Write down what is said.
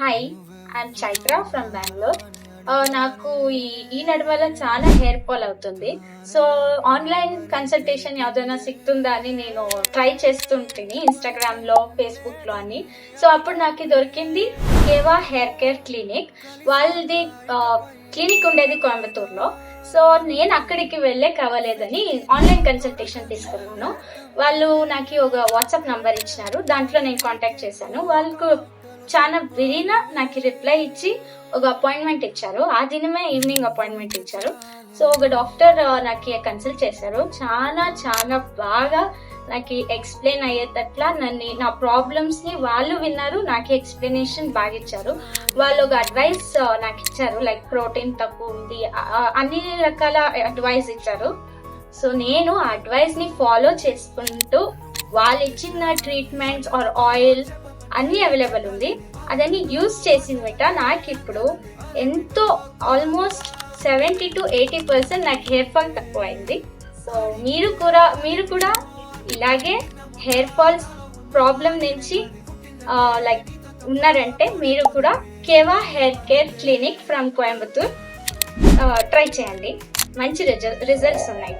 Hi, I'm Chaitra from Bengaluru. నాకు ఈ నడుమల చాలా హెయిర్ ఫాల్ అవుతుంది. సో ఆన్లైన్ కన్సల్టేషన్ ఏదైనా సిక్తుందా అని నేను ట్రై చేస్తుంటిని ఇన్స్టాగ్రామ్లో, ఫేస్బుక్లో అని. సో అప్పుడు నాకు దొరికింది కేవా హెయిర్ కేర్ క్లినిక్. వాళ్ళది క్లినిక్ ఉండేది కోయంబత్తూరులో. సో నేను అక్కడికి వెళ్ళే కావలేదని ఆన్లైన్ కన్సల్టేషన్ తీసుకున్నాను. వాళ్ళు నాకు ఒక వాట్సాప్ నంబర్ ఇచ్చినారు. దాంట్లో నేను కాంటాక్ట్ చేశాను. వాళ్ళకు చాలా విరిన నాకు రిప్లై ఇచ్చి ఒక అపాయింట్మెంట్ ఇచ్చారు. ఆ దినమే ఈవినింగ్ అపాయింట్మెంట్ ఇచ్చారు. సో ఒక డాక్టర్ నాకు కన్సల్ట్ చేశారు. చాలా చాలా బాగా నాకు ఎక్స్ప్లెయిన్ అయ్యేటట్లా నా ప్రాబ్లమ్స్ ని వాళ్ళు విన్నారు. నాకు ఎక్స్ప్లెనేషన్ బాగా ఇచ్చారు. వాళ్ళు ఒక అడ్వైస్ నాకు ఇచ్చారు, లైక్ ప్రోటీన్ తక్కువ ఉంది, అన్ని రకాల అడ్వైస్ ఇచ్చారు. సో నేను ఆ అడ్వైస్ ని ఫాలో చేసుకుంటూ వాళ్ళు ఇచ్చిన ట్రీట్మెంట్స్ ఆర్ ఆయిల్ అన్ని అవైలబుల్ ఉంది. అదన్నీ యూజ్ చేసిన బట్ట నాకు ఇప్పుడు ఎంతో ఆల్మోస్ట్ 70 to 80% నాకు హెయిర్ ఫాల్ తక్కువ అయింది. సో మీరు కూడా ఇలాగే హెయిర్ ఫాల్ ప్రాబ్లం నుంచి లైక్ ఉన్నారంటే మీరు కూడా కేవా hair care clinic from Coimbatore try చేయండి. మంచి రిజల్ట్స్ ఉన్నాయి.